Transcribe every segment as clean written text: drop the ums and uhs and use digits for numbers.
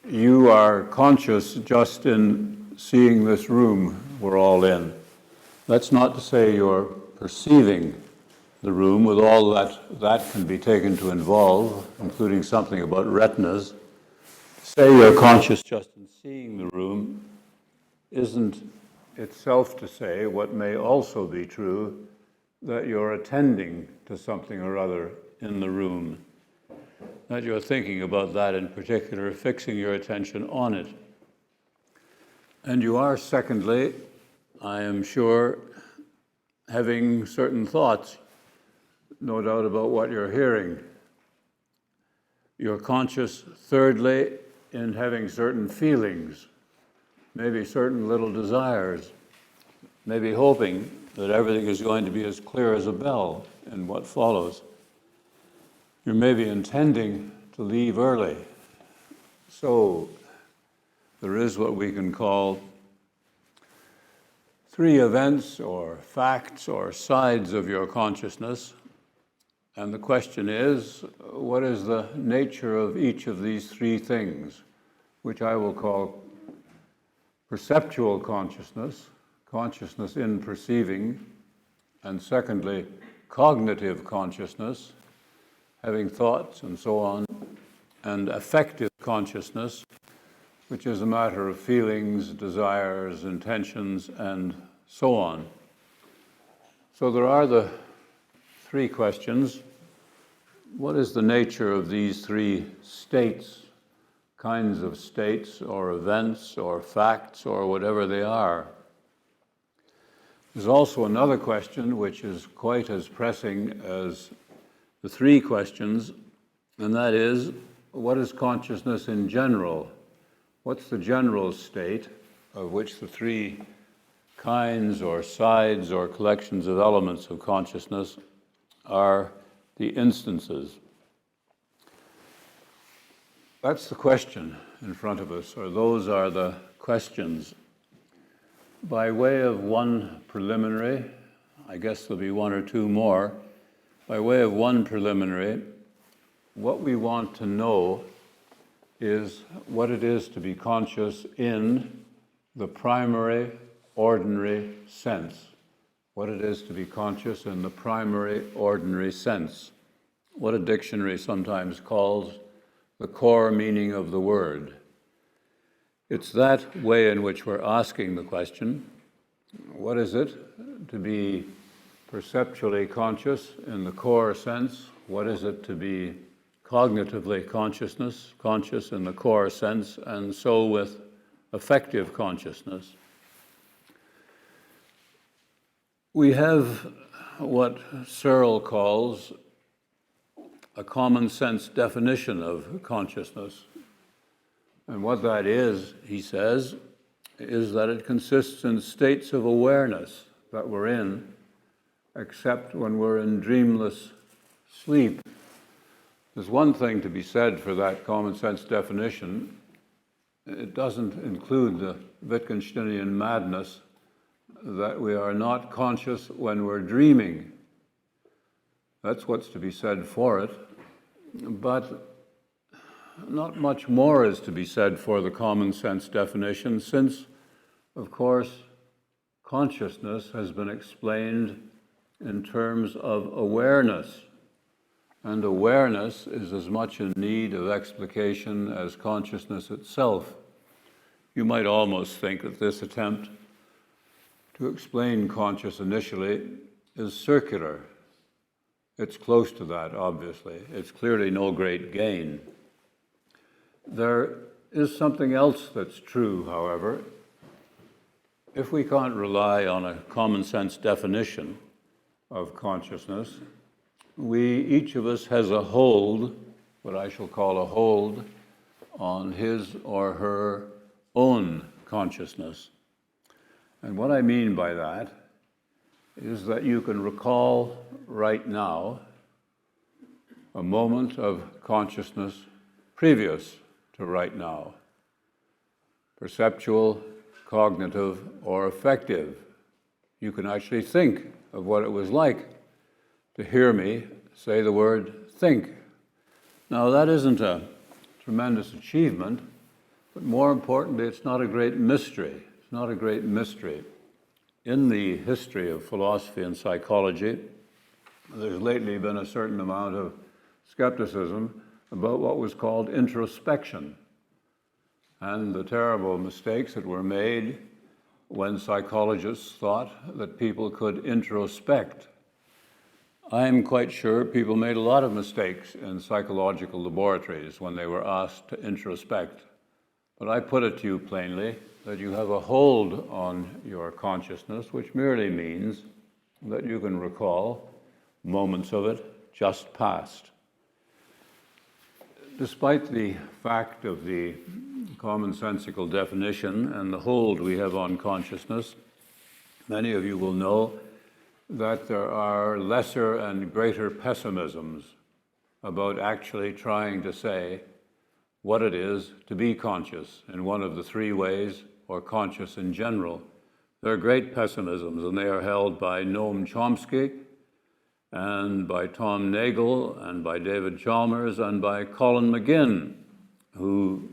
you are conscious just in seeing this room we're all in. That's not to say you're perceiving the room with all that can be taken to involve, including something about retinas. Say you're conscious just in seeing the room isn't itself to say what may also be true, that you're attending to something or other in the room, that you're thinking about that in particular, fixing your attention on it. And you are, secondly, I am sure, having certain thoughts, no doubt about what you're hearing. You're conscious, thirdly, in having certain feelings, maybe certain little desires, maybe hoping that everything is going to be as clear as a bell in what follows. You may be intending to leave early. So there is what we can call three events or facts or sides of your consciousness. And the question is, what is the nature of each of these three things, which I will call perceptual consciousness, consciousness in perceiving, and secondly, cognitive consciousness, having thoughts and so on, and affective consciousness, which is a matter of feelings, desires, intentions, and so on. So there are the three questions. What is the nature of these three states, kinds of states, or events, or facts, or whatever they are? There's also another question which is quite as pressing as the three questions, and that is, what is consciousness in general? What's the general state of which the three kinds or sides or collections of elements of consciousness are the instances? That's the question in front of us, or those are the questions. By way of one preliminary, I guess there'll be one or two more, by way of one preliminary, what we want to know is what it is to be conscious in the primary, ordinary sense. What it is to be conscious in the primary, ordinary sense. What a dictionary sometimes calls the core meaning of the word. It's that way in which we're asking the question, what is it to be perceptually conscious in the core sense? What is it to be cognitively conscious in the core sense, and so with affective consciousness? We have what Searle calls a common sense definition of consciousness. And what that is, he says, is that it consists in states of awareness that we're in, except when we're in dreamless sleep. There's one thing to be said for that common sense definition. It doesn't include the Wittgensteinian madness that we are not conscious when we're dreaming. That's what's to be said for it. But not much more is to be said for the common sense definition, since, of course, consciousness has been explained in terms of awareness. And awareness is as much in need of explication as consciousness itself. You might almost think that this attempt to explain conscious initially is circular. It's close to that, obviously. It's clearly no great gain. There is something else that's true, however. If we can't rely on a common sense definition of consciousness, each of us has a hold, what I shall call a hold, on his or her own consciousness. And what I mean by that is that you can recall right now a moment of consciousness previous to right now, perceptual, cognitive, or affective. You can actually think of what it was like to hear me say the word think. Now, that isn't a tremendous achievement, But more importantly, it's not a great mystery. It's not a great mystery. In the history of philosophy and psychology, there's lately been a certain amount of skepticism about what was called introspection and the terrible mistakes that were made when psychologists thought that people could introspect. I'm quite sure people made a lot of mistakes in psychological laboratories when they were asked to introspect. But I put it to you plainly that you have a hold on your consciousness, which merely means that you can recall moments of it just past. Despite the fact of the commonsensical definition and the hold we have on consciousness, many of you will know that there are lesser and greater pessimisms about actually trying to say what it is to be conscious in one of the three ways, or conscious in general. There are great pessimisms, and they are held by Noam Chomsky, and by Tom Nagel, and by David Chalmers, and by Colin McGinn, who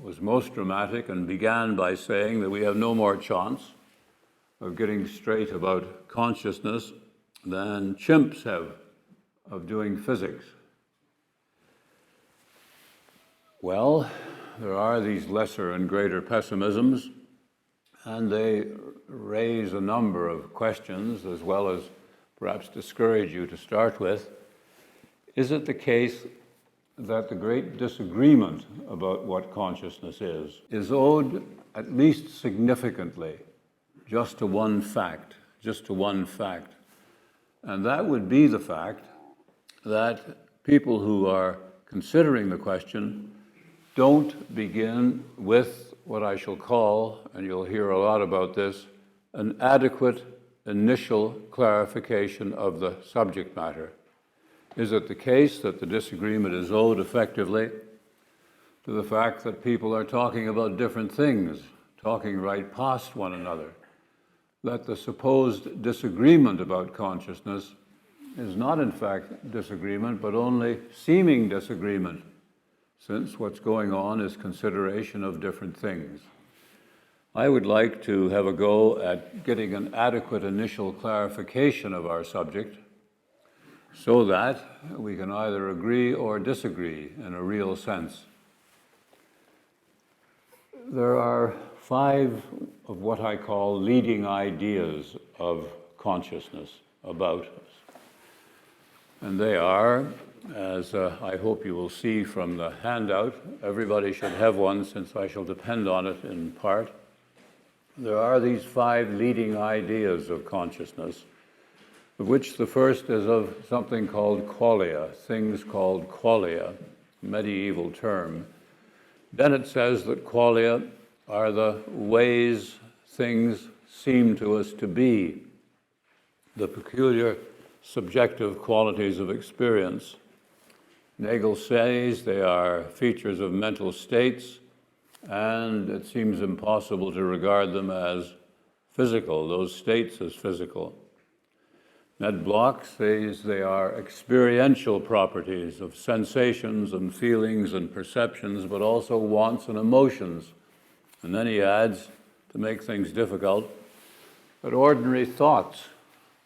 was most dramatic and began by saying that we have no more chance of getting straight about consciousness than chimps have of doing physics. Well, there are these lesser and greater pessimisms, and they raise a number of questions, as well as perhaps discourage you to start with. Is it the case that the great disagreement about what consciousness is owed, at least significantly, just to one fact, and that would be the fact that people who are considering the question don't begin with what I shall call, and you'll hear a lot about this, an adequate initial clarification of the subject matter. Is it the case that the disagreement is owed effectively to the fact that people are talking about different things, talking right past one another? That the supposed disagreement about consciousness is not in fact disagreement, but only seeming disagreement, since what's going on is consideration of different things. I would like to have a go at getting an adequate initial clarification of our subject so that we can either agree or disagree in a real sense. There are 5 of what I call leading ideas of consciousness about us. And they are, as I hope you will see from the handout, everybody should have one since I shall depend on it in part. There are these 5 leading ideas of consciousness, of which the first is of something called qualia, things called qualia, medieval term. Dennett says that qualia are the ways things seem to us to be, the peculiar subjective qualities of experience. Nagel says they are features of mental states, and it seems impossible to regard them as physical, those states as physical. Ned Block says they are experiential properties of sensations and feelings and perceptions, but also wants and emotions. And then he adds, to make things difficult, that ordinary thoughts,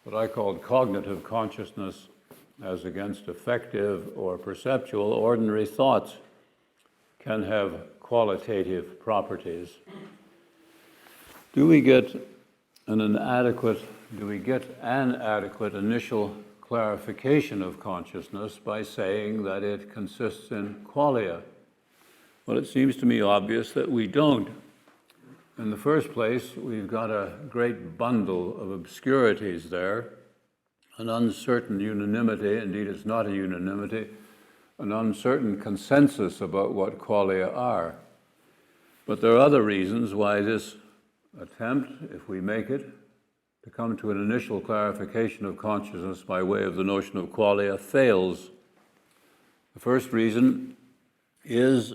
what I called cognitive consciousness as against affective or perceptual, ordinary thoughts can have qualitative properties. Do we get an adequate initial clarification of consciousness by saying that it consists in qualia? Well, it seems to me obvious that we don't. In the first place, we've got a great bundle of obscurities there, an uncertain unanimity, indeed it's not a unanimity, an uncertain consensus about what qualia are. But there are other reasons why this attempt, if we make it, to come to an initial clarification of consciousness by way of the notion of qualia fails. The first reason is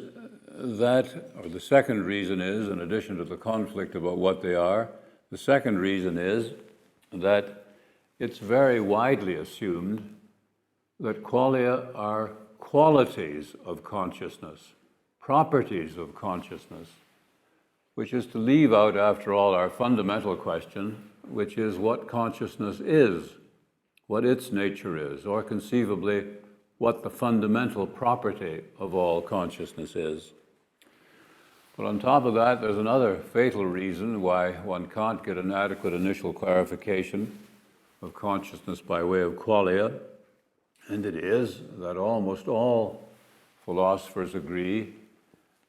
that, or the second reason is, in addition to the conflict about what they are, the second reason is that it's very widely assumed that qualia are qualities of consciousness. properties of consciousness, which is to leave out, after all, our fundamental question, which is what consciousness is, what its nature is, or conceivably, what the fundamental property of all consciousness is. But on top of that, there's another fatal reason why one can't get an adequate initial clarification of consciousness by way of qualia, and it is that almost all philosophers agree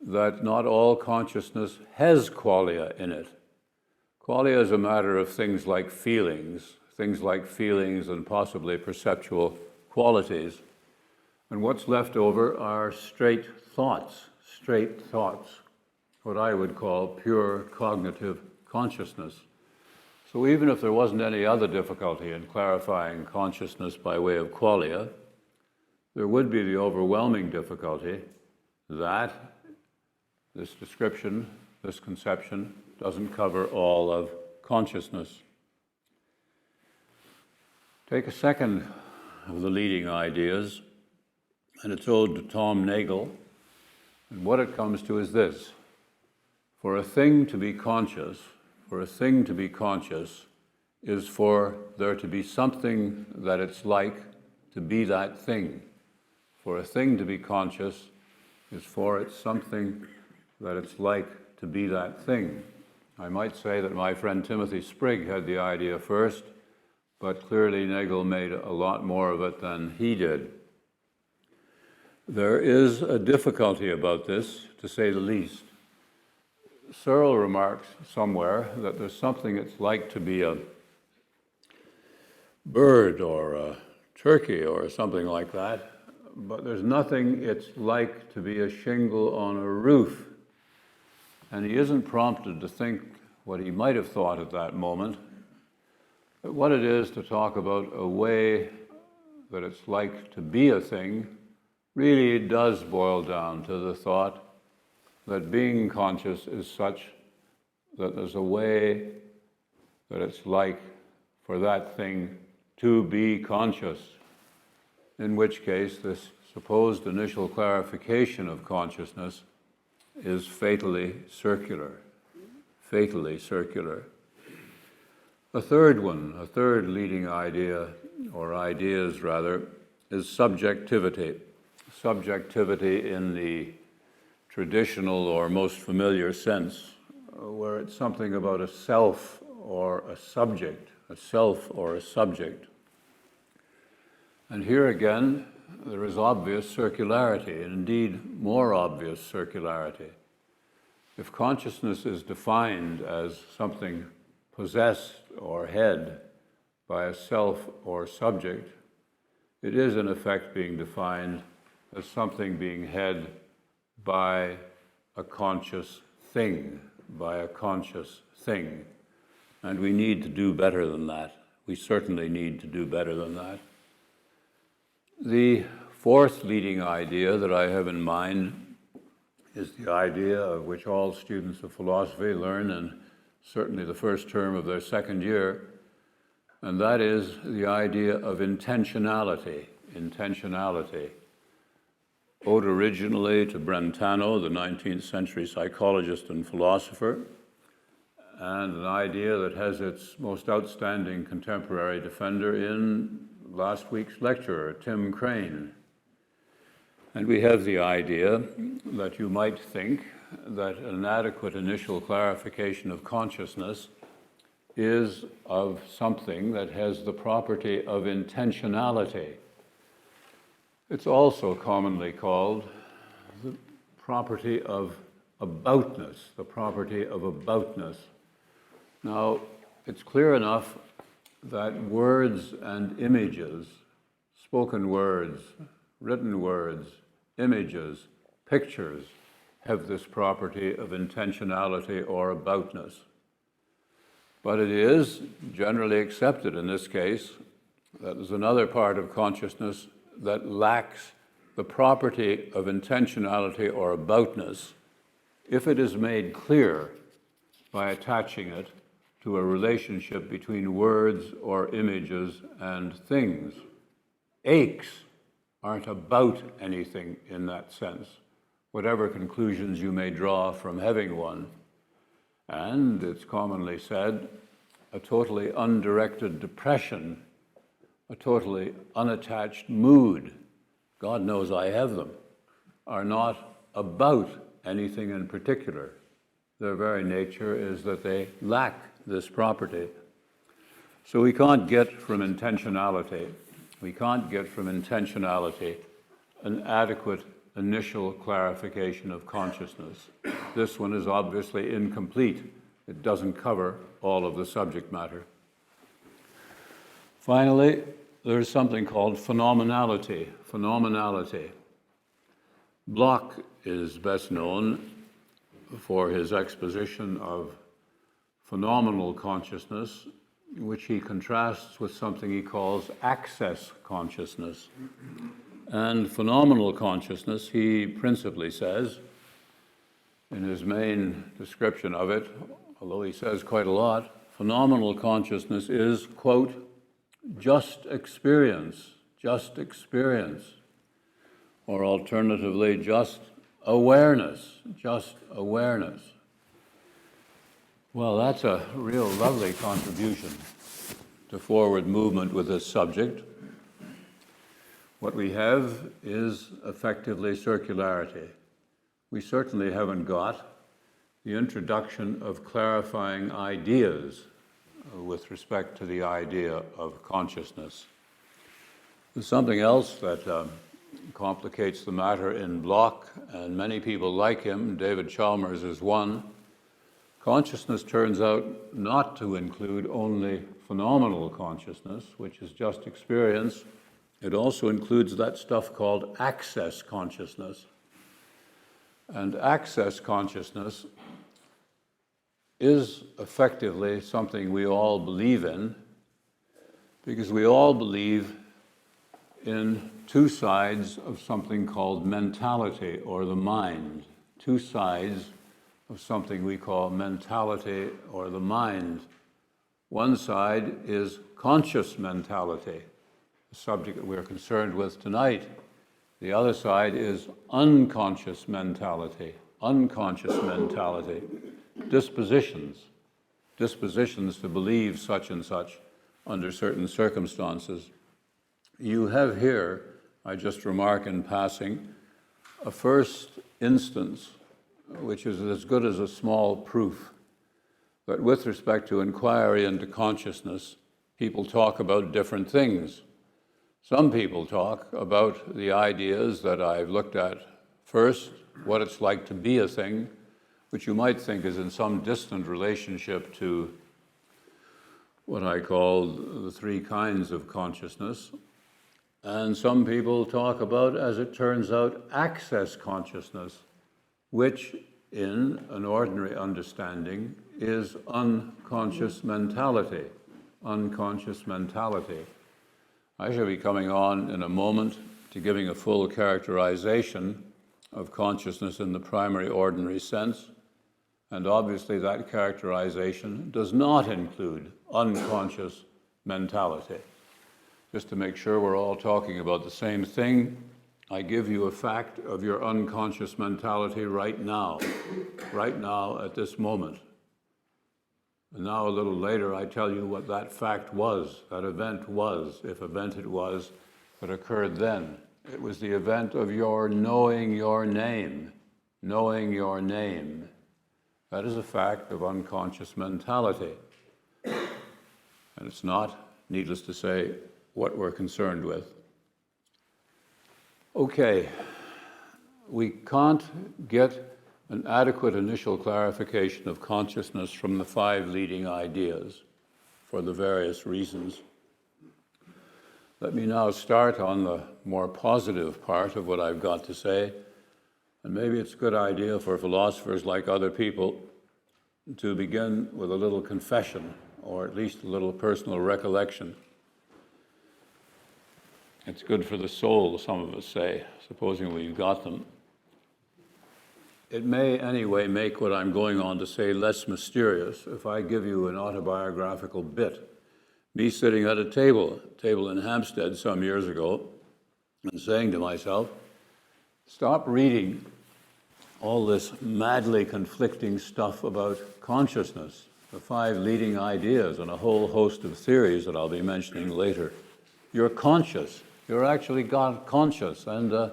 that not all consciousness has qualia in it. Qualia is a matter of things like feelings and possibly perceptual qualities. And what's left over are straight thoughts, what I would call pure cognitive consciousness. So even if there wasn't any other difficulty in clarifying consciousness by way of qualia, there would be the overwhelming difficulty that this description, this conception, doesn't cover all of consciousness. Take a second of the leading ideas, and it's owed to Tom Nagel, and what it comes to is this: for a thing to be conscious is for there to be something that it's like to be that thing. For a thing to be conscious is for it's something that it's like to be that thing. I might say that my friend Timothy Sprigg had the idea first, but clearly Nagel made a lot more of it than he did. There is a difficulty about this, to say the least. Searle remarks somewhere that there's something it's like to be a bird or a turkey or something like that, but there's nothing it's like to be a shingle on a roof. And he isn't prompted to think what he might have thought at that moment, but what it is to talk about a way that it's like to be a thing really does boil down to the thought that being conscious is such that there's a way that it's like for that thing to be conscious, in which case this supposed initial clarification of consciousness is fatally circular. A third leading idea, or ideas rather, is subjectivity. Subjectivity in the traditional or most familiar sense, where it's something about a self or a subject, And here again, there is obvious circularity, and indeed more obvious circularity. If consciousness is defined as something possessed or had by a self or subject, it is in effect being defined as something being had by a conscious thing, And we need to do better than that. We certainly need to do better than that. The fourth leading idea that I have in mind is the idea of which all students of philosophy learn in certainly the first term of their second year, and that is the idea of intentionality. Owed originally to Brentano, the 19th century psychologist and philosopher, and an idea that has its most outstanding contemporary defender in last week's lecturer, Tim Crane. And we have the idea that you might think that an adequate initial clarification of consciousness is of something that has the property of intentionality. It's also commonly called the property of aboutness, Now, it's clear enough that words and images, spoken words, written words, images, pictures, have this property of intentionality or aboutness. But it is generally accepted in this case that there's another part of consciousness that lacks the property of intentionality or aboutness if it is made clear by attaching it to a relationship between words or images and things. Aches aren't about anything in that sense, whatever conclusions you may draw from having one. And it's commonly said, a totally undirected depression, a totally unattached mood, God knows I have them, are not about anything in particular. Their very nature is that they lack this property. So we can't get from intentionality an adequate initial clarification of consciousness. This one is obviously incomplete. It doesn't cover all of the subject matter. Finally, there's something called phenomenality. Bloch is best known for his exposition of phenomenal consciousness, which he contrasts with something he calls access consciousness. And phenomenal consciousness, he principally says, in his main description of it, although he says quite a lot, phenomenal consciousness is, quote, just experience, or alternatively, just awareness. Well, that's a real lovely contribution to forward movement with this subject. What we have is effectively circularity. We certainly haven't got the introduction of clarifying ideas with respect to the idea of consciousness. There's something else that complicates the matter in Bloch, and many people like him, David Chalmers is one. Consciousness turns out not to include only phenomenal consciousness, which is just experience. It also includes that stuff called access consciousness. And access consciousness is effectively something we all believe in, because we all believe in two sides of something called mentality, or the mind. Two sides of something we call mentality, or the mind. One side is conscious mentality, the subject that we're concerned with tonight. The other side is unconscious mentality, dispositions to believe such and such under certain circumstances. You have here, I just remark in passing, a first instance, which is as good as a small proof, that with respect to inquiry into consciousness, people talk about different things. Some people talk about the ideas that I've looked at first, what it's like to be a thing, which you might think is in some distant relationship to what I call the three kinds of consciousness. And some people talk about, as it turns out, access consciousness, which in an ordinary understanding is unconscious mentality. I shall be coming on in a moment to giving a full characterization of consciousness in the primary ordinary sense, and obviously that characterization does not include unconscious mentality. Just to make sure we're all talking about the same thing, I give you a fact of your unconscious mentality right now at this moment. And now a little later I tell you what that fact was, that event was, if event it was, that occurred then. It was the event of your knowing your name. That is a fact of unconscious mentality. And it's not, needless to say, what we're concerned with. Okay, we can't get an adequate initial clarification of consciousness from the five leading ideas for the various reasons. Let me now start on the more positive part of what I've got to say, and maybe it's a good idea for philosophers like other people to begin with a little confession, or at least a little personal recollection. It's good for the soul, some of us say, supposing we've got them. It may anyway make what I'm going on to say less mysterious if I give you an autobiographical bit. Me sitting at a table in Hampstead some years ago, and saying to myself, stop reading all this madly conflicting stuff about consciousness, the 5 leading ideas and a whole host of theories that I'll be mentioning later. You're conscious. You're actually conscious, and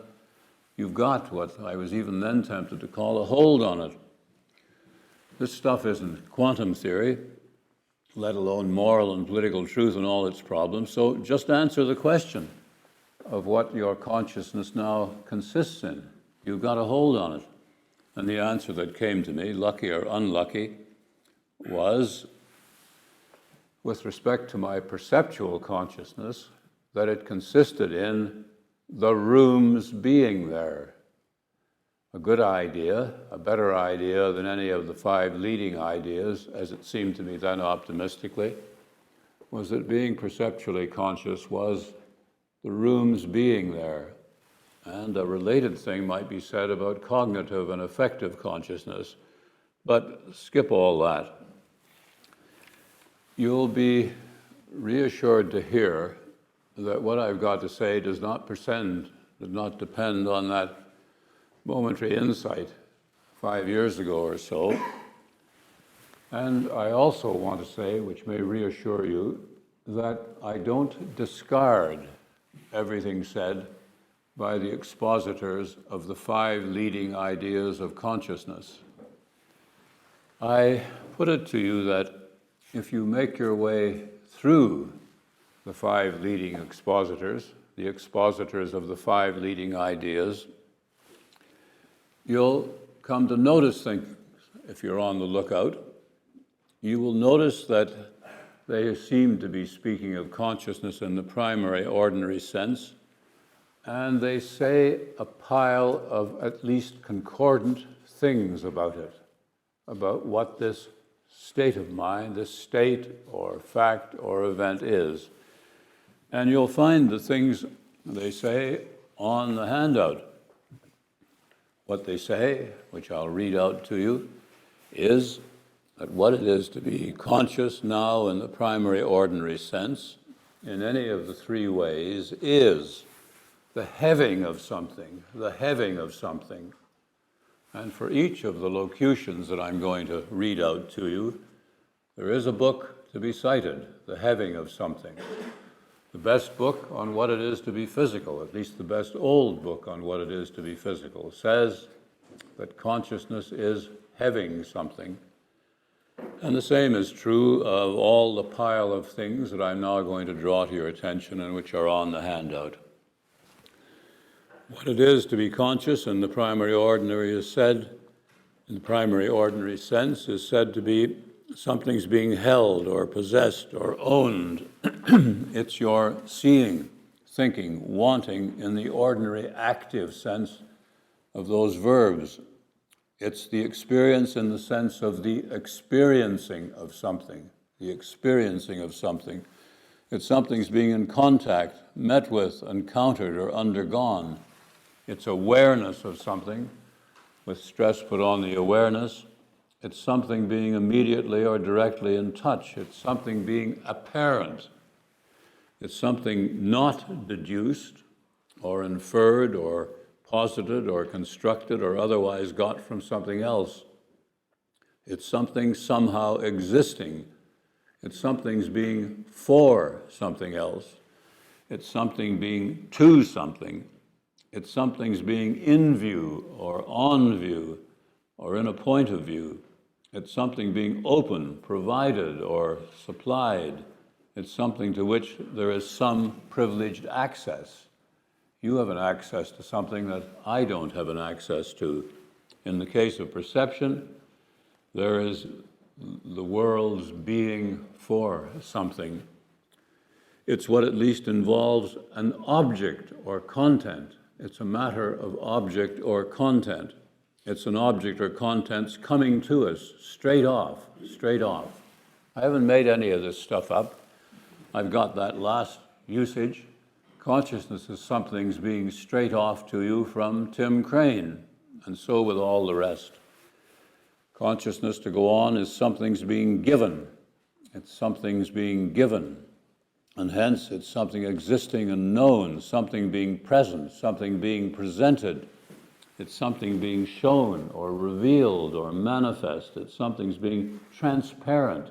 you've got what I was even then tempted to call a hold on it. This stuff isn't quantum theory, let alone moral and political truth and all its problems. So just answer the question of what your consciousness now consists in. You've got a hold on it. And the answer that came to me, lucky or unlucky, was, with respect to my perceptual consciousness, that it consisted in the rooms being there. A good idea, a better idea than any of the 5 leading ideas, as it seemed to me then optimistically, was that being perceptually conscious was the rooms being there. And a related thing might be said about cognitive and affective consciousness, but skip all that. You'll be reassured to hear that what I've got to say does not depend on that momentary insight 5 years ago or so. And I also want to say, which may reassure you, that I don't discard everything said by the expositors of the 5 leading ideas of consciousness. I put it to you that if you make your way through the 5 leading expositors, the expositors of the 5 leading ideas, you'll come to notice things. If you're on the lookout, you will notice that they seem to be speaking of consciousness in the primary ordinary sense, and they say a pile of at least concordant things about it, about what this state of mind, this state or fact or event is. And you'll find the things they say on the handout. What they say, which I'll read out to you, is that what it is to be conscious now in the primary ordinary sense, in any of the 3 ways, is the having of something, the having of something. And for each of the locutions that I'm going to read out to you, there is a book to be cited, the having of something. The best book on what it is to be physical, at least the best old book on what it is to be physical, says that consciousness is having something. And the same is true of all the pile of things that I'm now going to draw to your attention and which are on the handout. What it is to be conscious in the primary ordinary is said, in the primary ordinary sense, is said to be something's being held or possessed or owned. It's your seeing, thinking, wanting in the ordinary active sense of those verbs. It's the experience in the sense of the experiencing of something, the experiencing of something. It's something's being in contact, met with, encountered, or undergone. It's awareness of something, with stress put on the awareness. It's something being immediately or directly in touch. It's something being apparent. It's something not deduced or inferred or posited or constructed or otherwise got from something else. It's something somehow existing. It's something's being for something else. It's something being to something. It's something's being in view or on view or in a point of view. It's something being open, provided, or supplied. It's something to which there is some privileged access. You have an access to something that I don't have an access to. In the case of perception, there is the world's being for something. It's what at least involves an object or content. It's a matter of object or content. It's an object or contents coming to us straight off. I haven't made any of this stuff up. I've got that last usage. Consciousness is something's being straight off to you from Tim Crane, and so with all the rest. Consciousness, to go on, is something's being given. It's something's being given. And hence, it's something existing and known, something being present, something being presented. It's something being shown or revealed or manifest. It's something's being transparent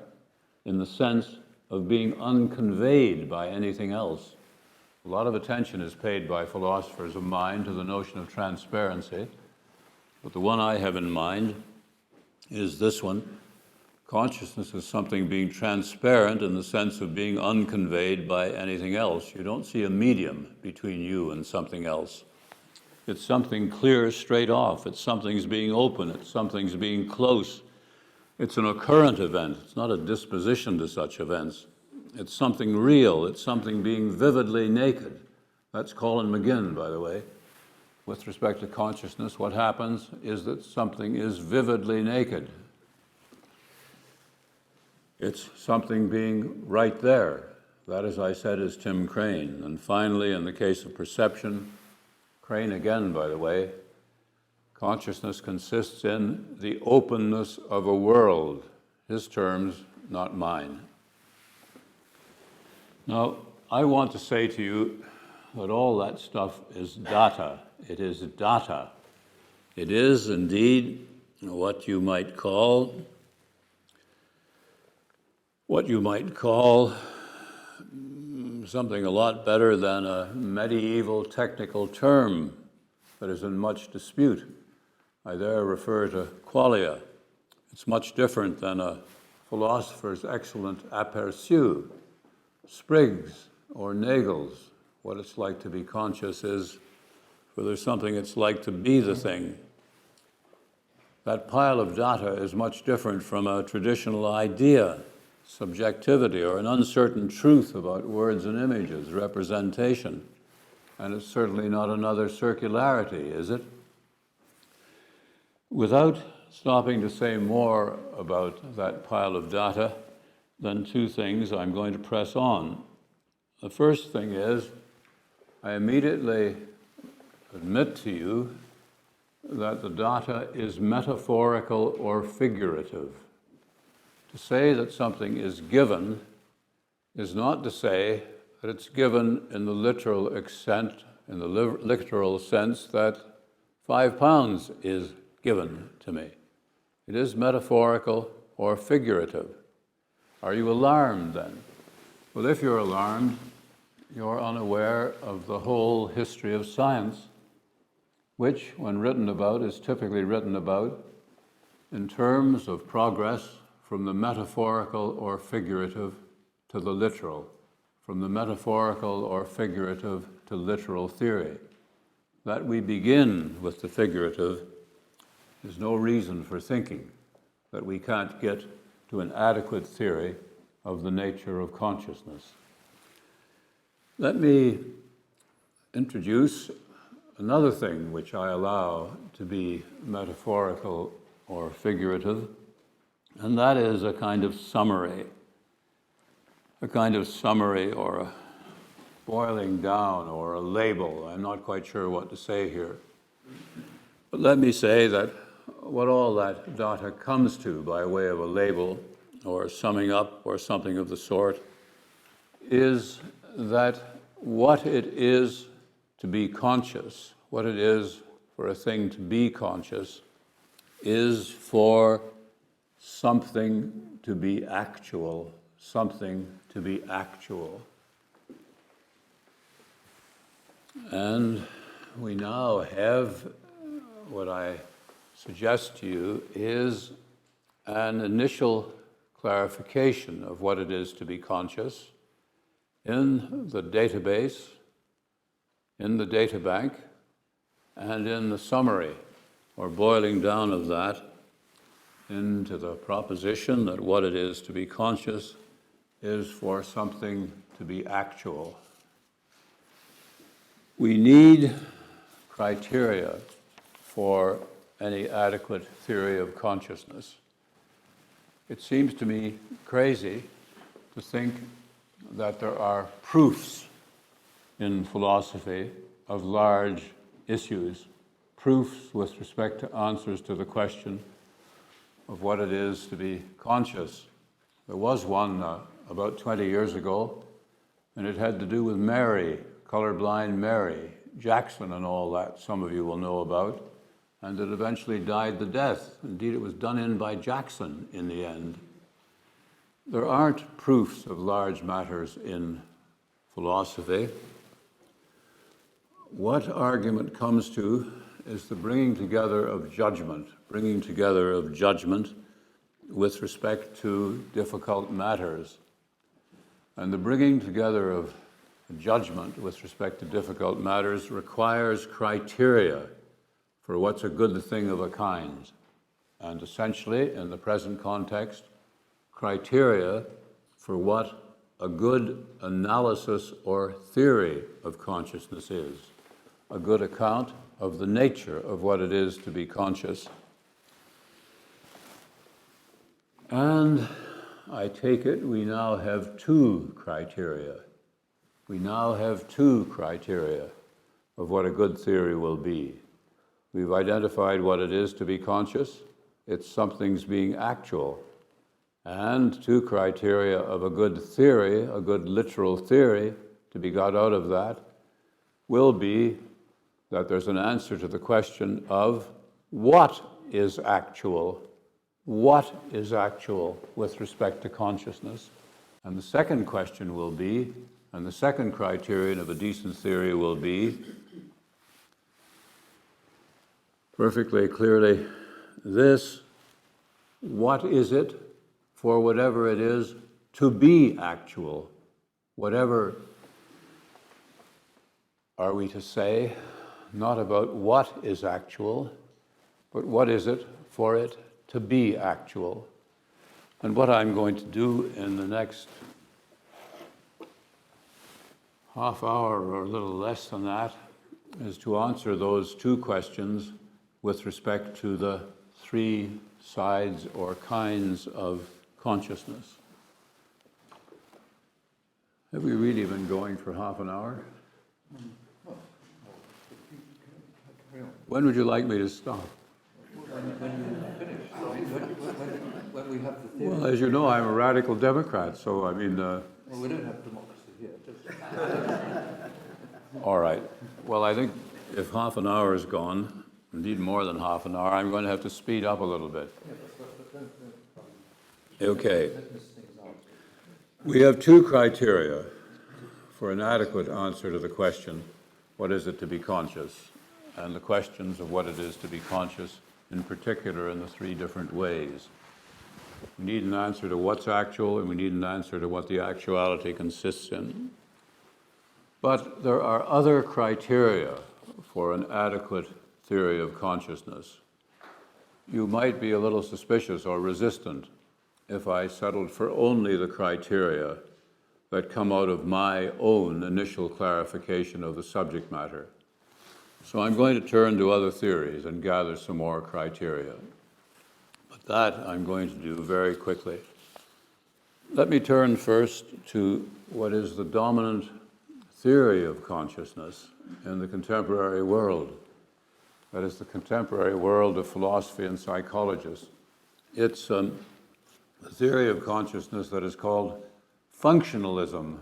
in the sense of being unconveyed by anything else. A lot of attention is paid by philosophers of mind to the notion of transparency, but the one I have in mind is this one. Consciousness is something being transparent in the sense of being unconveyed by anything else. You don't see a medium between you and something else. It's something clear straight off. It's something's being open. It's something's being close. It's an occurrent event. It's not a disposition to such events. It's something real. It's something being vividly naked. That's Colin McGinn, by the way. With respect to consciousness, what happens is that something is vividly naked. It's something being right there. That, as I said, is Tim Crane. And finally, in the case of perception, Crane again, by the way, consciousness consists in the openness of a world. His terms, not mine. Now, I want to say to you that all that stuff is data. It is data. It is indeed what you might call something a lot better than a medieval technical term that is in much dispute. I there refer to qualia. It's much different than a philosopher's excellent aperçu. Spriggs or Nagel's, what it's like to be conscious is, for there's something it's like to be the thing. That pile of data is much different from a traditional idea, subjectivity, or an uncertain truth about words and images, representation. And it's certainly not another circularity, is it? Without stopping to say more about that pile of data, then two things I'm going to press on. The first thing is, I immediately admit to you that the data is metaphorical or figurative. To say that something is given is not to say that it's given in the literal extent, in the literal sense that 5 pounds is given to me. It is metaphorical or figurative. Are you alarmed then? Well, if you're alarmed, you're unaware of the whole history of science, which, when written about, is typically written about in terms of progress from the metaphorical or figurative to the literal, from the metaphorical or figurative to literal theory. That we begin with the figurative is no reason for thinking that we can't get to an adequate theory of the nature of consciousness. Let me introduce another thing which I allow to be metaphorical or figurative, and that is a kind of summary or a boiling down or a label. I'm not quite sure what to say here. But let me say that what all that data comes to by way of a label or summing up or something of the sort is that what it is to be conscious, what it is for a thing to be conscious, is for something to be actual, something to be actual. And we now have what I suggest to you is an initial clarification of what it is to be conscious in the database, in the data bank, and in the summary, or boiling down of that into the proposition that what it is to be conscious is for something to be actual. We need criteria for any adequate theory of consciousness. It seems to me crazy to think that there are proofs in philosophy of large issues, proofs with respect to answers to the question of what it is to be conscious. There was one about 20 years ago, and it had to do with Mary, colorblind Mary, Jackson and all that, some of you will know about. and it eventually died the death. Indeed, it was done in by Jackson in the end. There aren't proofs of large matters in philosophy. What argument comes to is the bringing together of judgment with respect to difficult matters. And the bringing together of judgment with respect to difficult matters requires criteria for what's a good thing of a kind. And essentially, in the present context, criteria for what a good analysis or theory of consciousness is, a good account of the nature of what it is to be conscious. And I take it we now have two criteria. We now have two criteria of what a good theory will be. We've identified what it is to be conscious. It's something's being actual. And two criteria of a good theory, a good literal theory, to be got out of that, will be that there's an answer to the question of what is actual with respect to consciousness. And the second question will be, and the second criterion of a decent theory will be, perfectly clearly, this: what is it for whatever it is to be actual? Whatever are we to say, not about what is actual, but what is it for it to be actual? And what I'm going to do in the next half hour or a little less than that is to answer those two questions with respect to the three sides or kinds of consciousness. Have we really been going for half an hour? When would you like me to stop? When you finish. When we have the theory. Well, as you know, I'm a radical Democrat, so I mean... Well, we don't have democracy here. All right. Well, I think if half an hour is gone, indeed more than half an hour, I'm going to have to speed up a little bit. Okay. We have two criteria for an adequate answer to the question, what is it to be conscious? And the questions of what it is to be conscious, in particular in the three different ways. We need an answer to what's actual, and we need an answer to what the actuality consists in. But there are other criteria for an adequate theory of consciousness. You might be a little suspicious or resistant if I settled for only the criteria that come out of my own initial clarification of the subject matter. So I'm going to turn to other theories and gather some more criteria. But that I'm going to do very quickly. Let me turn first to what is the dominant theory of consciousness in the contemporary world. That is the contemporary world of philosophy and psychologists. It's a theory of consciousness that is called functionalism,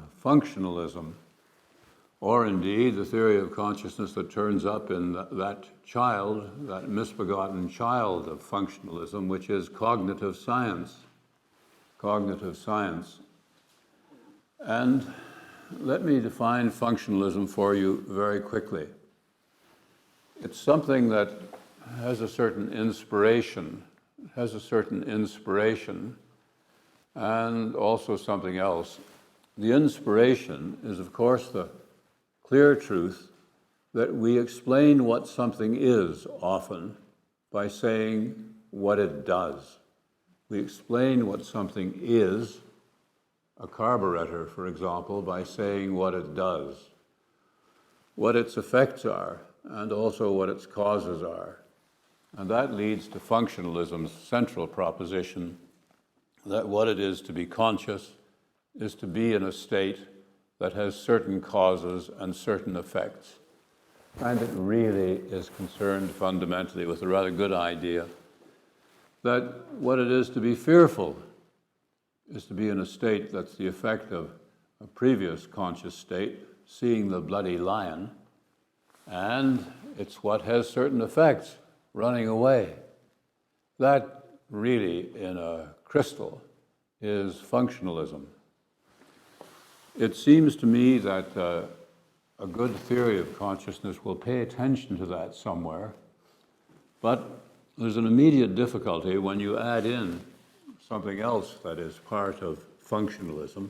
or indeed the theory of consciousness that turns up in that child, that misbegotten child of functionalism, which is cognitive science. And let me define functionalism for you very quickly. It's something that has a certain inspiration, and also something else. The inspiration is, of course, the clear truth that we explain what something is often by saying what it does. We explain what something is, a carburetor, for example, by saying what it does, what its effects are, and also what its causes are. And that leads to functionalism's central proposition that what it is to be conscious is to be in a state that has certain causes and certain effects. And it really is concerned fundamentally with a rather good idea that what it is to be fearful is to be in a state that's the effect of a previous conscious state, seeing the bloody lion, and it's what has certain effects. running away. That really, in a crystal, is functionalism. It seems to me that a good theory of consciousness will pay attention to that somewhere, but there's an immediate difficulty when you add in something else that is part of functionalism,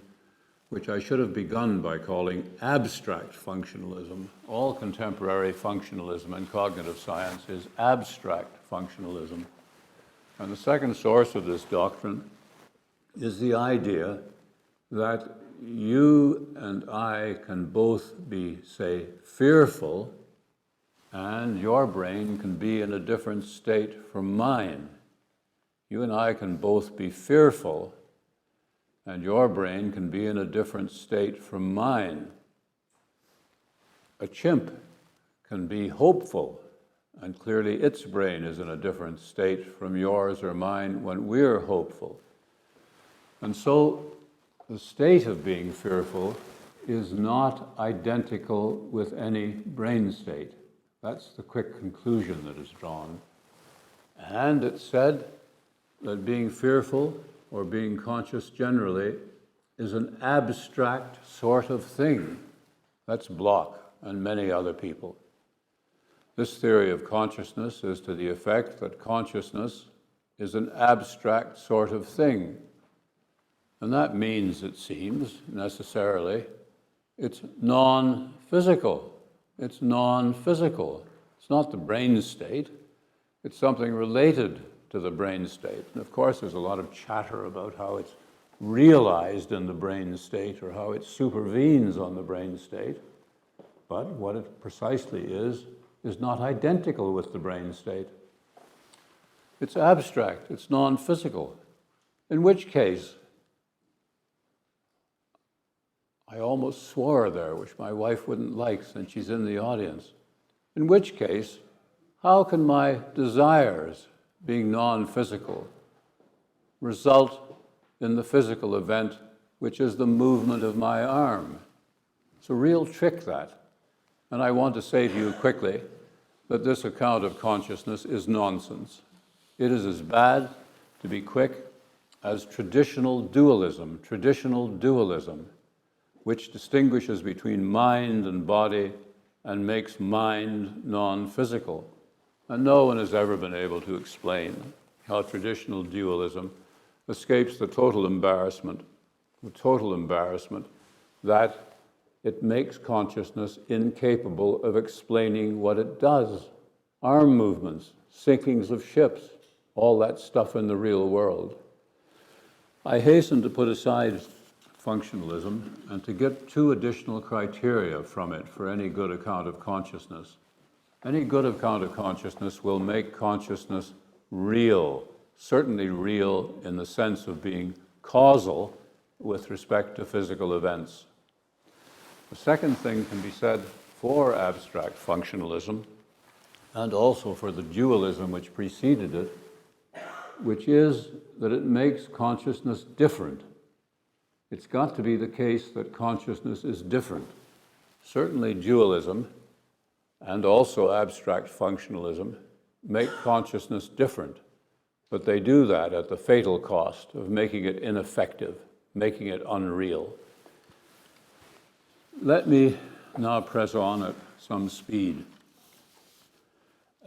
which I should have begun by calling abstract functionalism. All contemporary functionalism in cognitive science is abstract functionalism. And the second source of this doctrine is the idea that you and I can both be, say, fearful, and your brain can be in a different state from mine. You and I can both be fearful, and your brain can be in a different state from mine. A chimp can be hopeful, and clearly its brain is in a different state from yours or mine when we're hopeful. And so the state of being fearful is not identical with any brain state. That's the quick conclusion that is drawn. And it's said that being fearful, or being conscious generally, is an abstract sort of thing. That's Bloch and many other people. This theory of consciousness is to the effect that consciousness is an abstract sort of thing. And that means, it seems, necessarily, it's non-physical. It's non-physical. It's not the brain state. It's something related to the brain state. And of course, there's a lot of chatter about how it's realized in the brain state or how it supervenes on the brain state. But what it precisely is not identical with the brain state. It's abstract. It's non-physical. In which case, I almost swore there, which my wife wouldn't like since she's in the audience. In which case, how can my desires, being non-physical, result in the physical event, which is the movement of my arm? It's a real trick, that. And I want to say to you quickly that this account of consciousness is nonsense. It is as bad, to be quick, as traditional dualism, which distinguishes between mind and body and makes mind non-physical. And no one has ever been able to explain how traditional dualism escapes the total embarrassment that it makes consciousness incapable of explaining what it does. Arm movements, sinkings of ships, all that stuff in the real world. I hasten to put aside functionalism and to get two additional criteria from it for any good account of consciousness. Any good account of consciousness will make consciousness real, certainly real in the sense of being causal with respect to physical events. The second thing can be said for abstract functionalism and also for the dualism which preceded it, which is that it makes consciousness different. It's got to be the case that consciousness is different. Certainly dualism and also abstract functionalism make consciousness different, but they do that at the fatal cost of making it ineffective, making it unreal. Let me now press on at some speed.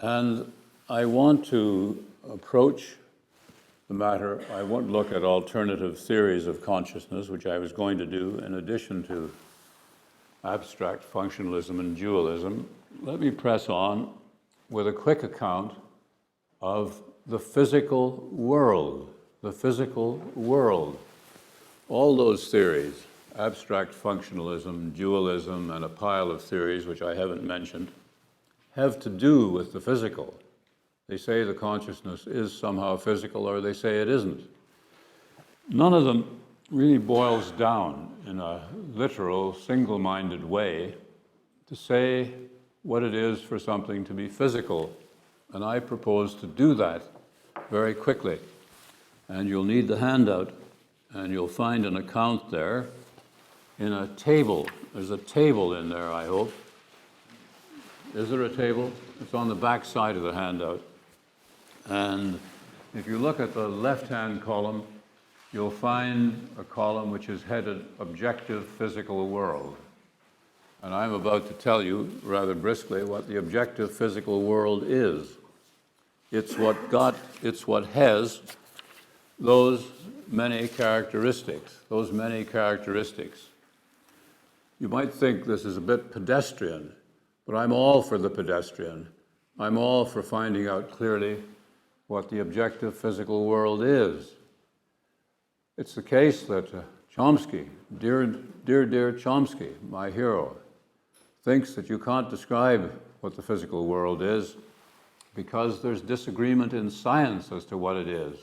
And I want to approach the matter. I won't look at alternative theories of consciousness, which I was going to do in addition to abstract functionalism and dualism. Let me press on with a quick account of the physical world. The physical world. All those theories, abstract functionalism, dualism, and a pile of theories which I haven't mentioned, have to do with the physical. They say the consciousness is somehow physical, or they say it isn't. None of them really boils down in a literal, single-minded way to say what it is for something to be physical. And I propose to do that very quickly. And you'll need the handout, and you'll find an account there in a table. There's a table in there, I hope. Is there a table? It's on the back side of the handout. And if you look at the left-hand column, you'll find a column which is headed Objective Physical World. And I'm about to tell you, rather briskly, what the objective physical world is. It's what has those many characteristics. You might think this is a bit pedestrian, but I'm all for the pedestrian. I'm all for finding out clearly what the objective physical world is. It's the case that Chomsky, dear Chomsky, my hero, thinks that you can't describe what the physical world is because there's disagreement in science as to what it is.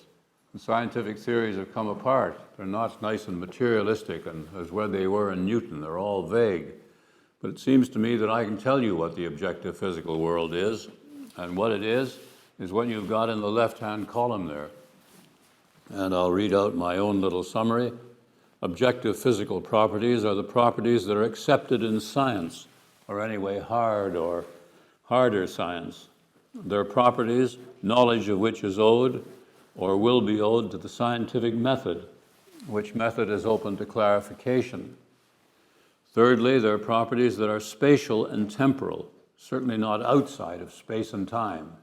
And scientific theories have come apart. They're not nice and materialistic and as where they were in Newton. They're all vague. But it seems to me that I can tell you what the objective physical world is, and what it is what you've got in the left-hand column there. And I'll read out my own little summary. Objective physical properties are the properties that are accepted in science, or anyway hard or harder science. They're properties, knowledge of which is owed or will be owed to the scientific method, which method is open to clarification. Thirdly, they're properties that are spatial and temporal, certainly not outside of space and time.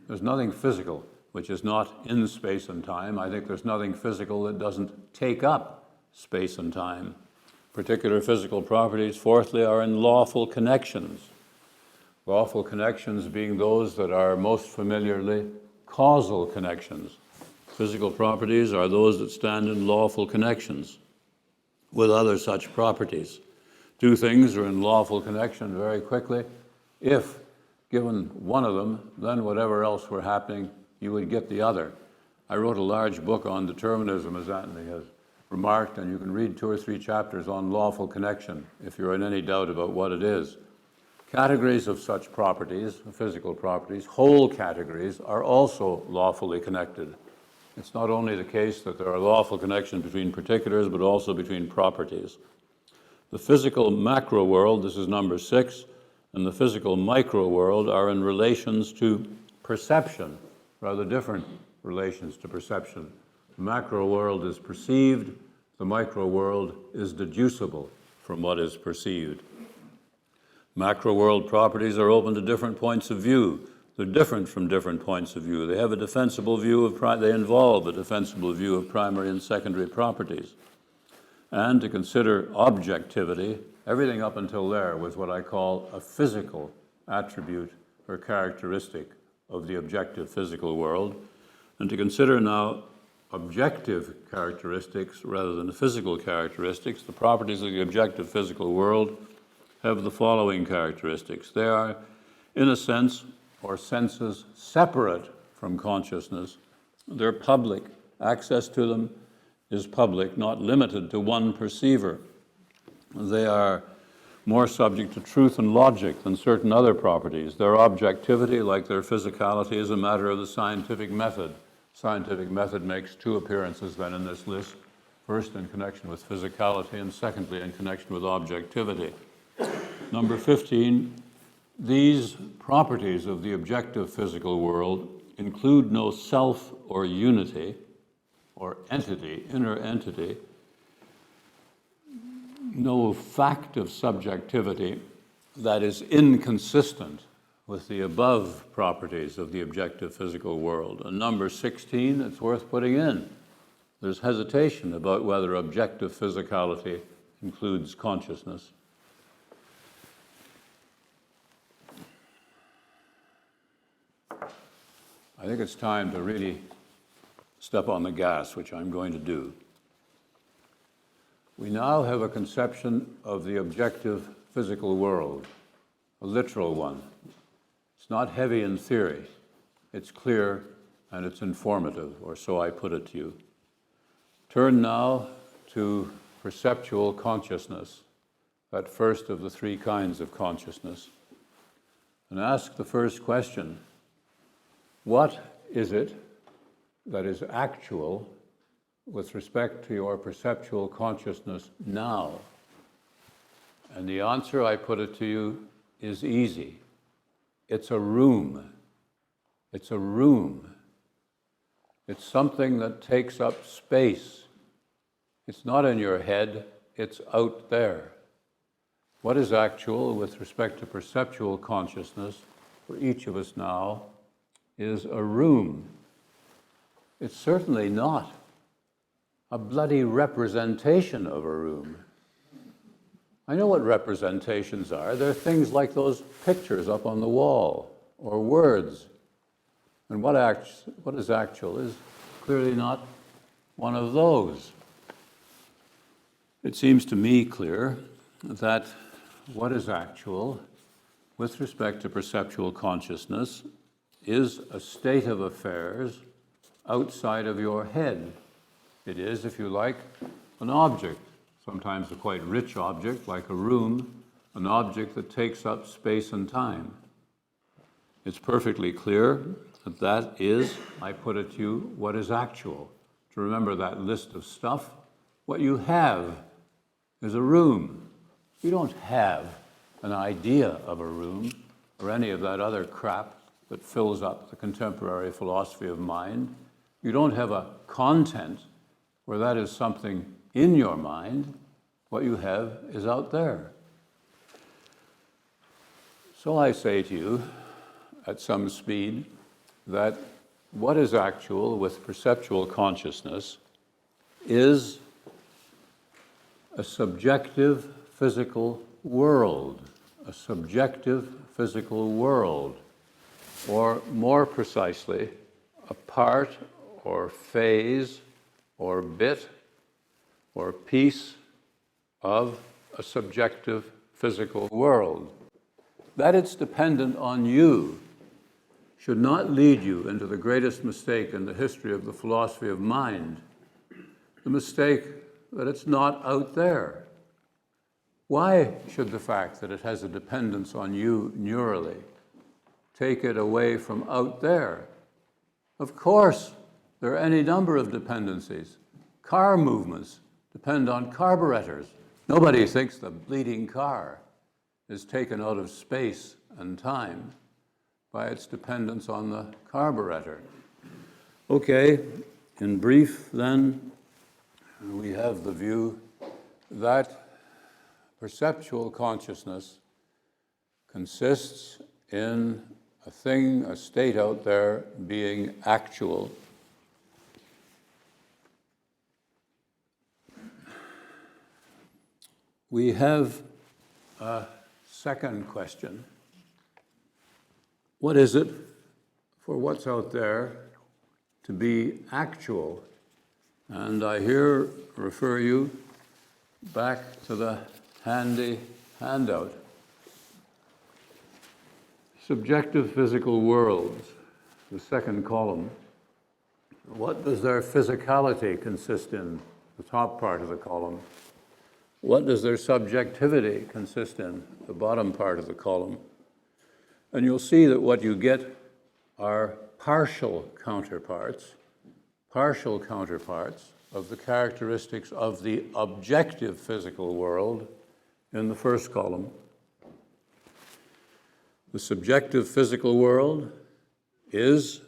There's nothing physical which is not in space and time. I think there's nothing physical that doesn't take up space and time. Particular physical properties, fourthly, are in lawful connections. Lawful connections being those that are most familiarly causal connections. Physical properties are those that stand in lawful connections with other such properties. Two things are in lawful connection very quickly. If given one of them, then whatever else were happening, you would get the other. I wrote a large book on determinism, as Anthony has remarked, and you can read 2 or 3 chapters on lawful connection if you're in any doubt about what it is. Categories of such properties, physical properties, whole categories, are also lawfully connected. It's not only the case that there are lawful connections between particulars, but also between properties. The physical macro world, this is number 6, and the physical micro world are in relations to perception, rather different relations to perception. The macro world is perceived, the micro world is deducible from what is perceived. Macro world properties are open to different points of view. They're different from different points of view. They have a defensible view of they involve a defensible view of primary and secondary properties. And to consider objectivity, everything up until there was what I call a physical attribute or characteristic of the objective physical world. And to consider now objective characteristics rather than physical characteristics, the properties of the objective physical world have the following characteristics. They are, in a sense, or senses separate from consciousness. They're public. Access to them is public, not limited to one perceiver. They are more subject to truth and logic than certain other properties. Their objectivity, like their physicality, is a matter of the scientific method. Scientific method makes 2 appearances then in this list. First in connection with physicality, and secondly in connection with objectivity. Number 15, these properties of the objective physical world include no self or unity or entity, inner entity, no fact of subjectivity that is inconsistent with the above properties of the objective physical world. And number 16, it's worth putting in. There's hesitation about whether objective physicality includes consciousness. I think it's time to really step on the gas, which I'm going to do. We now have a conception of the objective physical world, a literal one. It's not heavy in theory. It's clear and it's informative, or so I put it to you. Turn now to perceptual consciousness, that first of the 3 kinds of consciousness, and ask the first question. What is it that is actual with respect to your perceptual consciousness now? And the answer, I put it to you, is easy. It's a room. It's a room. It's something that takes up space. It's not in your head, it's out there. What is actual with respect to perceptual consciousness for each of us now is a room. It's certainly not a bloody representation of a room. I know what representations are. They're things like those pictures up on the wall, or words. And what is actual is clearly not one of those. It seems to me clear that what is actual with respect to perceptual consciousness is a state of affairs outside of your head. It is, if you like, an object, sometimes a quite rich object like a room, an object that takes up space and time. It's perfectly clear that that is, I put it to you, what is actual. To remember that list of stuff, what you have is a room. You don't have an idea of a room or any of that other crap that fills up the contemporary philosophy of mind. You don't have a content where that is something in your mind. What you have is out there. So I say to you, at some speed, that what is actual with perceptual consciousness is a subjective physical world, a subjective physical world, or more precisely, a part or phase or bit or piece of a subjective physical world. That it's dependent on you should not lead you into the greatest mistake in the history of the philosophy of mind, the mistake that it's not out there. Why should the fact that it has a dependence on you neurally take it away from out there? Of course, there are any number of dependencies. Car movements depend on carburetors. Nobody thinks the bleeding car is taken out of space and time by its dependence on the carburetor. Okay, in brief then, we have the view that perceptual consciousness consists in a thing, a state out there being actual. We have a second question. What is it for what's out there to be actual? And I here refer you back to the handy handout. Subjective physical worlds, the second column. What does their physicality consist in? The top part of the column. What does their subjectivity consist in? The bottom part of the column. And you'll see that what you get are partial counterparts of the characteristics of the objective physical world in the first column. The subjective physical world is,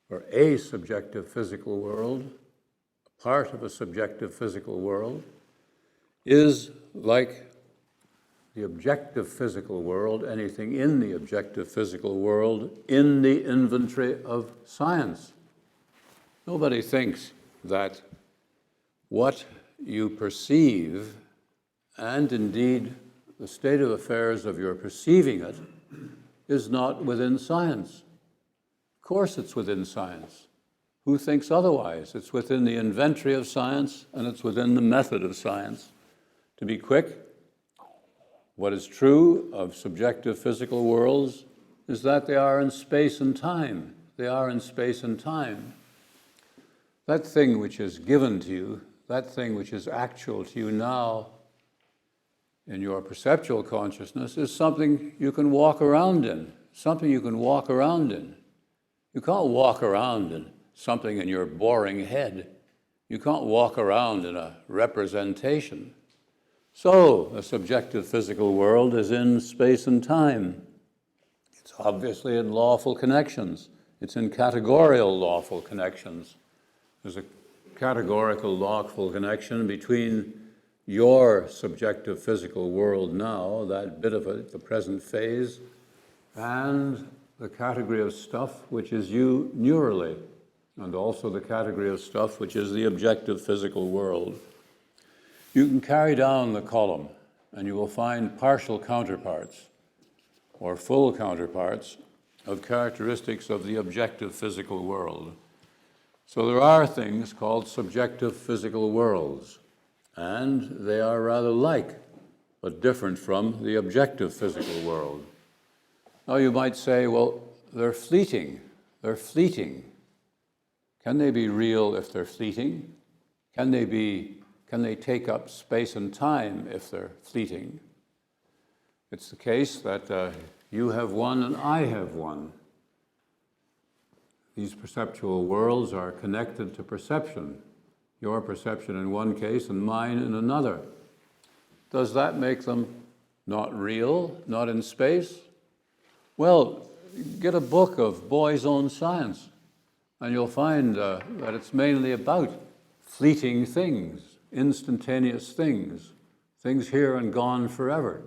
or a subjective physical world, a part of a subjective physical world, is like the objective physical world, anything in the objective physical world, in the inventory of science. Nobody thinks that what you perceive, and indeed the state of affairs of your perceiving it, is not within science. Of course it's within science. Who thinks otherwise? It's within the inventory of science, and it's within the method of science. To be quick, what is true of subjective physical worlds is that they are in space and time. They are in space and time. That thing which is given to you, that thing which is actual to you now in your perceptual consciousness is something you can walk around in, something you can walk around in. You can't walk around in something in your boring head. You can't walk around in a representation. So, the subjective physical world is in space and time. It's obviously in lawful connections. It's in categorical lawful connections. There's a categorical lawful connection between your subjective physical world now, that bit of it, the present phase, and the category of stuff which is you neurally, and also the category of stuff which is the objective physical world. You can carry down the column and you will find partial counterparts or full counterparts of characteristics of the objective physical world. So there are things called subjective physical worlds, and they are rather like, but different from the objective physical world. Now you might say, well, they're fleeting. They're fleeting. Can they be real if they're fleeting? Can they take up space and time if they're fleeting? It's the case that you have one and I have one. These perceptual worlds are connected to perception. Your perception in one case and mine in another. Does that make them not real, not in space? Well, get a book of boys' own science, and you'll find that it's mainly about fleeting things, instantaneous things, things here and gone forever.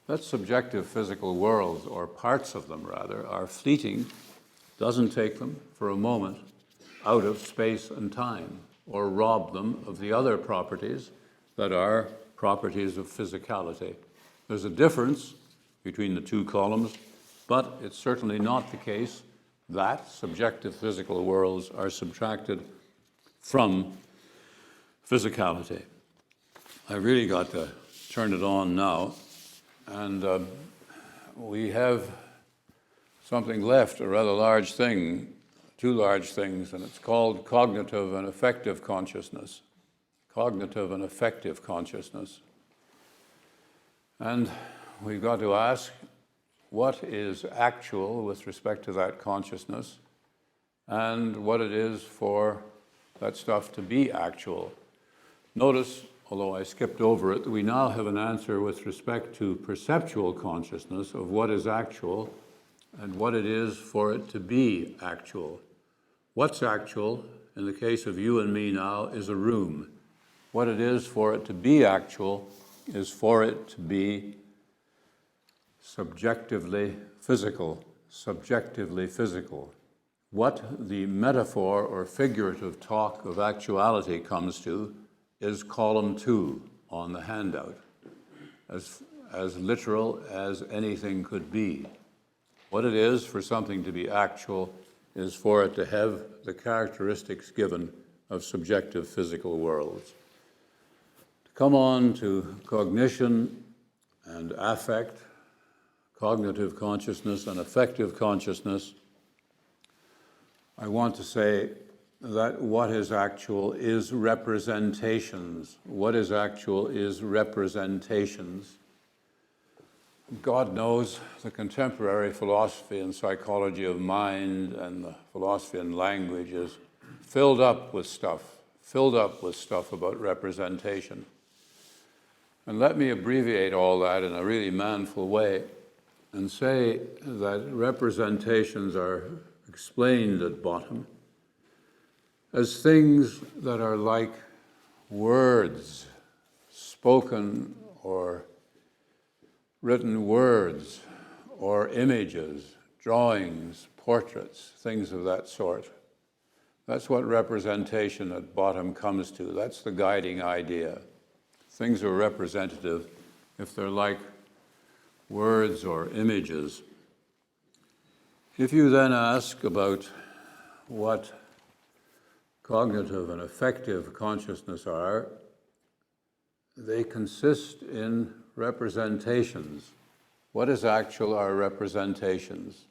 That subjective physical worlds, or parts of them rather, are fleeting, doesn't take them for a moment out of space and time, or rob them of the other properties that are properties of physicality. There's a difference between the two columns, but it's certainly not the case that subjective physical worlds are subtracted from physicality. I really got to turn it on now, and we have something left, a rather large thing, two large things, and it's called cognitive and affective consciousness. Cognitive and affective consciousness. And we've got to ask, what is actual with respect to that consciousness, and what it is for that stuff to be actual. Notice, although I skipped over it, we now have an answer with respect to perceptual consciousness of what is actual and what it is for it to be actual. What's actual, in the case of you and me now, is a room. What it is for it to be actual is for it to be subjectively physical, subjectively physical. What the metaphor or figurative talk of actuality comes to is column 2 on the handout, as literal as anything could be. What it is for something to be actual is for it to have the characteristics given of subjective physical worlds. To come on to cognition and affect, cognitive consciousness and affective consciousness, I want to say that what is actual is representations. What is actual is representations. God knows the contemporary philosophy and psychology of mind and the philosophy and language is filled up with stuff about representation. And let me abbreviate all that in a really manful way and say that representations are explained at bottom as things that are like words, spoken or written words, or images, drawings, portraits, things of that sort. That's what representation at bottom comes to. That's the guiding idea. Things are representative if they're like words or images. If you then ask about what cognitive and affective consciousness are, they consist in representations. What is actual are representations.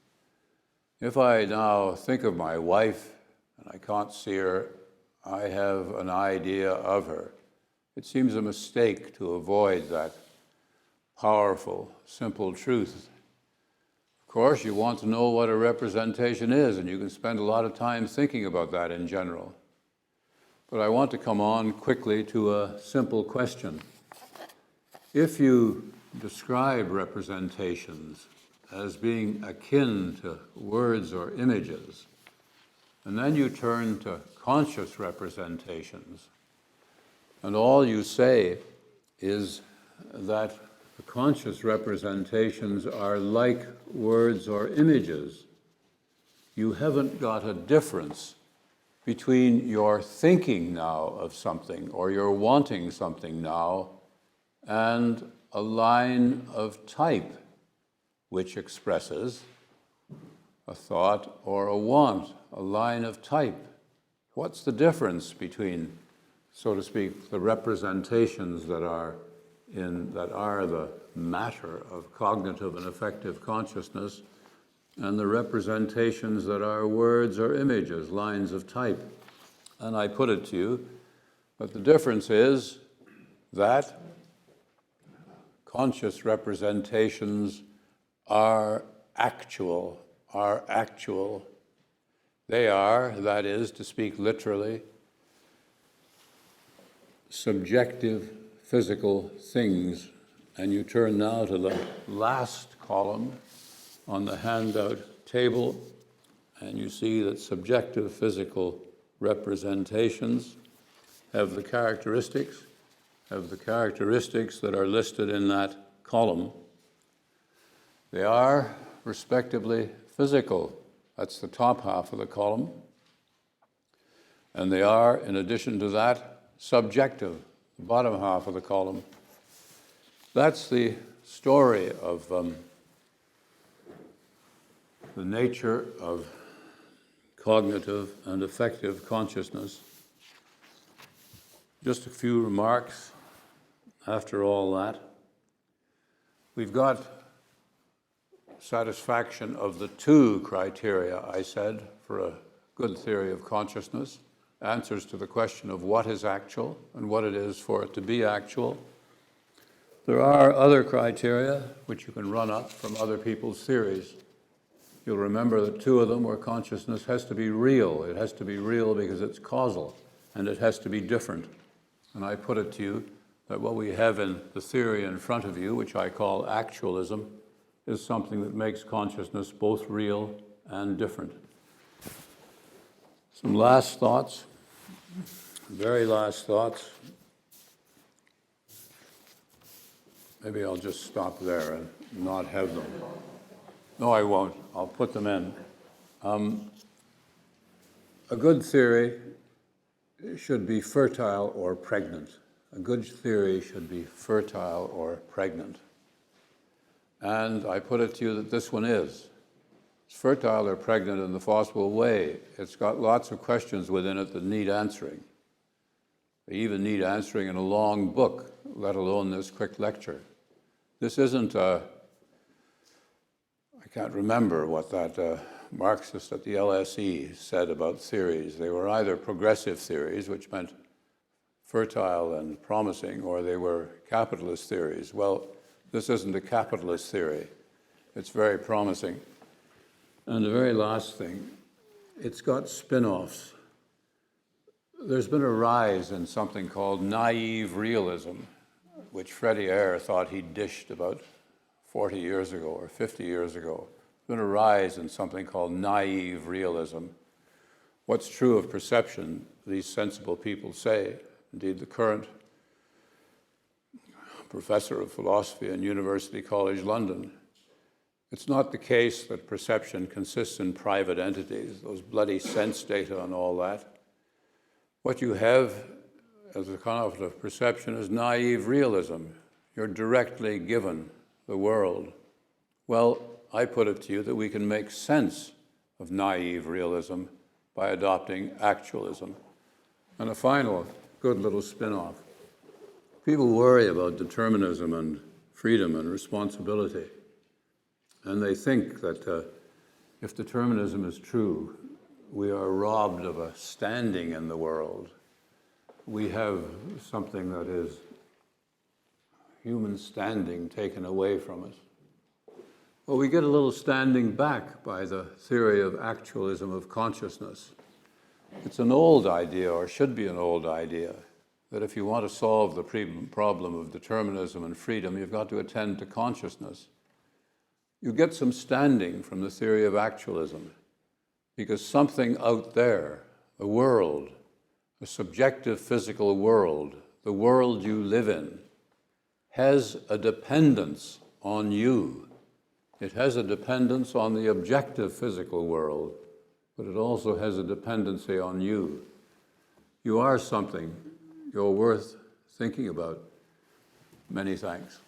If I now think of my wife and I can't see her, I have an idea of her. It seems a mistake to avoid that powerful, simple truth. Of course, you want to know what a representation is, and you can spend a lot of time thinking about that in general. But I want to come on quickly to a simple question. If you describe representations as being akin to words or images, and then you turn to conscious representations, and all you say is that the conscious representations are like words or images. You haven't got a difference between your thinking now of something or your wanting something now and a line of type which expresses a thought or a want, a line of type. What's the difference between, so to speak, the representations that are the matter of cognitive and affective consciousness and the representations that are words or images, lines of type? And I put it to you, but the difference is that conscious representations are actual. They are, that is, to speak literally, subjective physical things. And you turn now to the last column on the handout table, and you see that subjective physical representations have the characteristics that are listed in that column. They are, respectively, physical. That's the top half of the column. And they are, in addition to that, subjective, the bottom half of the column. That's the story of the nature of cognitive and affective consciousness. Just a few remarks after all that. We've got satisfaction of the two criteria, I said, for a good theory of consciousness, answers to the question of what is actual and what it is for it to be actual. There are other criteria which you can run up from other people's theories. You'll remember that two of them were consciousness has to be real. It has to be real because it's causal, and it has to be different. And I put it to you that what we have in the theory in front of you, which I call actualism, is something that makes consciousness both real and different. Some last thoughts, very last thoughts. Maybe I'll just stop there and not have them. No, I won't. I'll put them in. A good theory should be fertile or pregnant. A good theory should be fertile or pregnant. And I put it to you that this one is. It's fertile or pregnant in the possible way. It's got lots of questions within it that need answering. They even need answering in a long book, let alone this quick lecture. This isn't I can't remember what that Marxist at the LSE said about theories. They were either progressive theories, which meant fertile and promising, or they were capitalist theories. Well, this isn't a capitalist theory. It's very promising. And the very last thing, it's got spin-offs. There's been a rise in something called naive realism, which Freddie Ayer thought he dished about 40 years ago or 50 years ago. There's been a rise in something called naive realism. What's true of perception, these sensible people say. Indeed, the current professor of philosophy in University College London. It's not the case that perception consists in private entities, those bloody sense data and all that. What you have as a concept of perception is naive realism. You're directly given the world. Well, I put it to you that we can make sense of naive realism by adopting actualism. And a final good little spin-off. People worry about determinism and freedom and responsibility. And they think that if determinism is true, we are robbed of a standing in the world. We have something that is human standing taken away from us. Well, we get a little standing back by the theory of actualism of consciousness. It's an old idea, or should be an old idea, that if you want to solve the problem of determinism and freedom, you've got to attend to consciousness. you get some standing from the theory of actualism, because something out there, a world, a subjective physical world, the world you live in, has a dependence on you. It has a dependence on the objective physical world, but it also has a dependency on you. You are something you're worth thinking about. Many thanks.